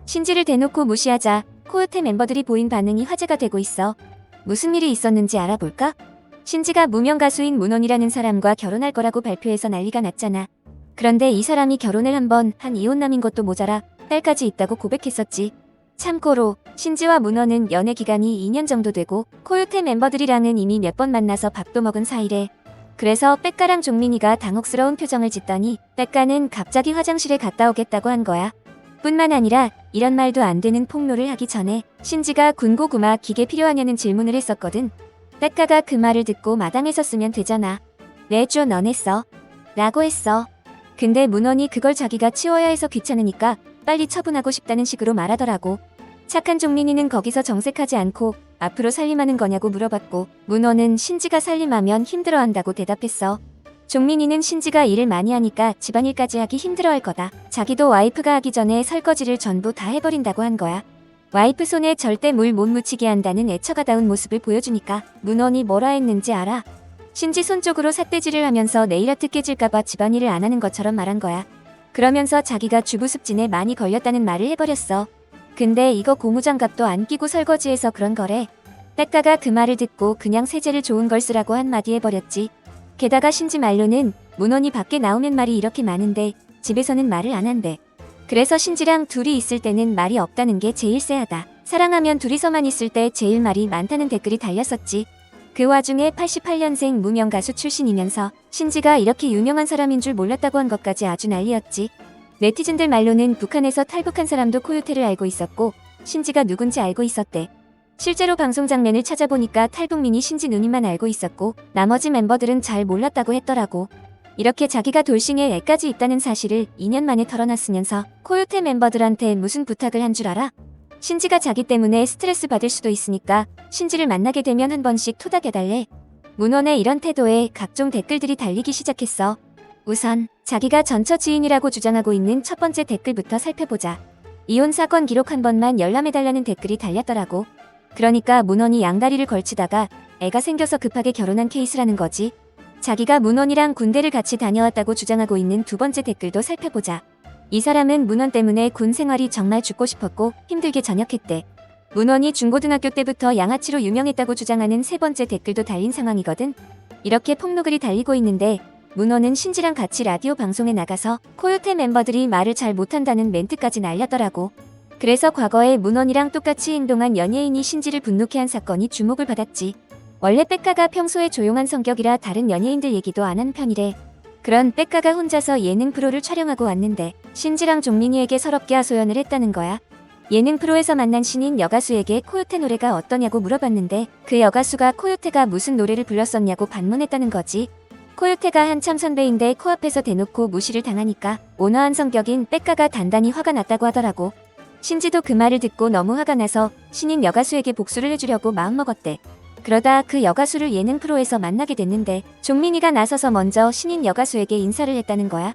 신지를 대놓고 무시하자 코요테 멤버들이 보인 반응이 화제가 되고 있어. 무슨 일이 있었는지 알아볼까? 신지가 무명 가수인 문원이라는 사람과 결혼할 거라고 발표해서 난리가 났잖아. 그런데 이 사람이 결혼을 한 번 한 이혼남인 것도 모자라 딸까지 있다고 고백했었지. 참고로 신지와 문원은 연애 기간이 2년 정도 되고 코요테 멤버들이랑은 이미 몇 번 만나서 밥도 먹은 사이래. 그래서 백가랑 종민이가 당혹스러운 표정을 짓더니 백가는 갑자기 화장실에 갔다 오겠다고 한 거야. 뿐만 아니라 이런 말도 안 되는 폭로를 하기 전에 신지가 군고구마 기계 필요하냐는 질문을 했었거든. 백가가 그 말을 듣고 마당에서 쓰면 되잖아. 내줘 넌 했어. 라고 했어. 근데 문원이 그걸 자기가 치워야 해서 귀찮으니까 빨리 처분하고 싶다는 식으로 말하더라고. 착한 종민이는 거기서 정색하지 않고 앞으로 살림하는 거냐고 물어봤고 문원은 신지가 살림하면 힘들어한다고 대답했어. 종민이는 신지가 일을 많이 하니까 집안일까지 하기 힘들어할 거다. 자기도 와이프가 하기 전에 설거지를 전부 다 해버린다고 한 거야. 와이프 손에 절대 물 못 묻히게 한다는 애처가다운 모습을 보여주니까 문원이 뭐라 했는지 알아? 신지 손 쪽으로 삿대질을 하면서 네일아트 깨질까봐 집안일을 안 하는 것처럼 말한 거야. 그러면서 자기가 주부습진에 많이 걸렸다는 말을 해버렸어. 근데 이거 고무장갑도 안 끼고 설거지해서 그런 거래. 백가가 그 말을 듣고 그냥 세제를 좋은 걸 쓰라고 한마디 해버렸지. 게다가 신지 말로는 문원이 밖에 나오면 말이 이렇게 많은데 집에서는 말을 안 한대. 그래서 신지랑 둘이 있을 때는 말이 없다는 게 제일 쎄하다. 사랑하면 둘이서만 있을 때 제일 말이 많다는 댓글이 달렸었지. 그 와중에 88년생 무명 가수 출신이면서 신지가 이렇게 유명한 사람인 줄 몰랐다고 한 것까지 아주 난리였지. 네티즌들 말로는 북한에서 탈북한 사람도 코요테를 알고 있었고 신지가 누군지 알고 있었대. 실제로 방송 장면을 찾아보니까 탈북민이 신지 누님만 알고 있었고 나머지 멤버들은 잘 몰랐다고 했더라고. 이렇게 자기가 돌싱에 애까지 있다는 사실을 2년 만에 털어놨으면서 코요테 멤버들한테 무슨 부탁을 한 줄 알아? 신지가 자기 때문에 스트레스 받을 수도 있으니까 신지를 만나게 되면 한 번씩 토닥여달래. 문원의 이런 태도에 각종 댓글들이 달리기 시작했어. 우선 자기가 전처 지인이라고 주장하고 있는 첫 번째 댓글부터 살펴보자. 이혼 사건 기록 한 번만 열람해달라는 댓글이 달렸더라고. 그러니까 문원이 양다리를 걸치다가 애가 생겨서 급하게 결혼한 케이스라는 거지. 자기가 문원이랑 군대를 같이 다녀왔다고 주장하고 있는 두 번째 댓글도 살펴보자. 이 사람은 문원 때문에 군 생활이 정말 죽고 싶었고 힘들게 전역했대. 문원이 중고등학교 때부터 양아치로 유명했다고 주장하는 세 번째 댓글도 달린 상황이거든. 이렇게 폭로글이 달리고 있는데 문원은 신지랑 같이 라디오 방송에 나가서 코요테 멤버들이 말을 잘 못한다는 멘트까지 날렸더라고. 그래서 과거에 문원이랑 똑같이 행동한 연예인이 신지를 분노케 한 사건이 주목을 받았지. 원래 백가가 평소에 조용한 성격이라 다른 연예인들 얘기도 안 한 편이래. 그런 백가가 혼자서 예능 프로를 촬영하고 왔는데 신지랑 종민이에게 서럽게 하소연을 했다는 거야. 예능 프로에서 만난 신인 여가수에게 코요테 노래가 어떠냐고 물어봤는데 그 여가수가 코요테가 무슨 노래를 불렀었냐고 반문했다는 거지. 코요테가 한참 선배인데 코앞에서 대놓고 무시를 당하니까 온화한 성격인 백가가 단단히 화가 났다고 하더라고. 신지도 그 말을 듣고 너무 화가 나서 신인 여가수에게 복수를 해주려고 마음먹었대. 그러다 그 여가수를 예능 프로에서 만나게 됐는데 종민이가 나서서 먼저 신인 여가수에게 인사를 했다는 거야.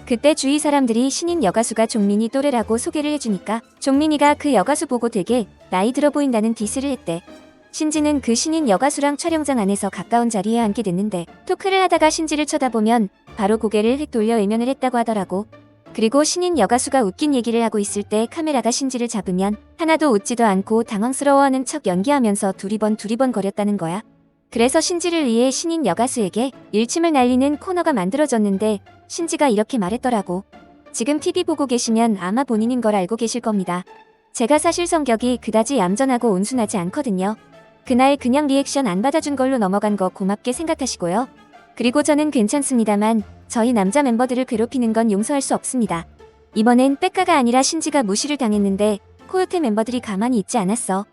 그때 주위 사람들이 신인 여가수가 종민이 또래라고 소개를 해주니까 종민이가 그 여가수 보고 되게 나이 들어 보인다는 디스를 했대. 신지는 그 신인 여가수랑 촬영장 안에서 가까운 자리에 앉게 됐는데 토크를 하다가 신지를 쳐다보면 바로 고개를 휙 돌려 외면을 했다고 하더라고. 그리고 신인 여가수가 웃긴 얘기를 하고 있을 때 카메라가 신지를 잡으면 하나도 웃지도 않고 당황스러워하는 척 연기하면서 두리번 거렸다는 거야. 그래서 신지를 위해 신인 여가수에게 일침을 날리는 코너가 만들어졌는데 신지가 이렇게 말했더라고. 지금 TV 보고 계시면 아마 본인인 걸 알고 계실 겁니다. 제가 사실 성격이 그다지 얌전하고 온순하지 않거든요. 그날 그냥 리액션 안 받아준 걸로 넘어간 거 고맙게 생각하시고요. 그리고 저는 괜찮습니다만 저희 남자 멤버들을 괴롭히는 건 용서할 수 없습니다. 이번엔 백가가 아니라 신지가 무시를 당했는데 코요테 멤버들이 가만히 있지 않았어.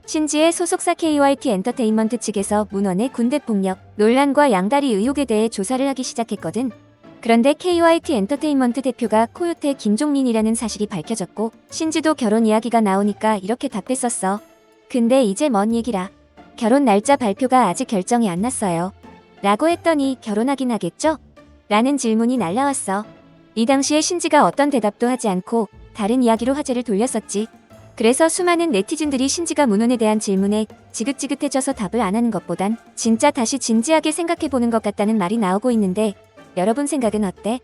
신지의 소속사 KYT 엔터테인먼트 측에서 문원의 군대 폭력, 논란과 양다리 의혹에 대해 조사를 하기 시작했거든. 그런데 KYT 엔터테인먼트 대표가 코요테 김종민이라는 사실이 밝혀졌고 신지도 결혼 이야기가 나오니까 이렇게 답했었어. 근데 이제 뭔 얘기라. 결혼 날짜 발표가 아직 결정이 안 났어요. 라고 했더니 결혼하긴 하겠죠? 라는 질문이 날라왔어. 이 당시에 신지가 어떤 대답도 하지 않고 다른 이야기로 화제를 돌렸었지. 그래서 수많은 네티즌들이 신지가 문원에 대한 질문에 지긋지긋해져서 답을 안 하는 것보단 진짜 다시 진지하게 생각해보는 것 같다는 말이 나오고 있는데 여러분 생각은 어때?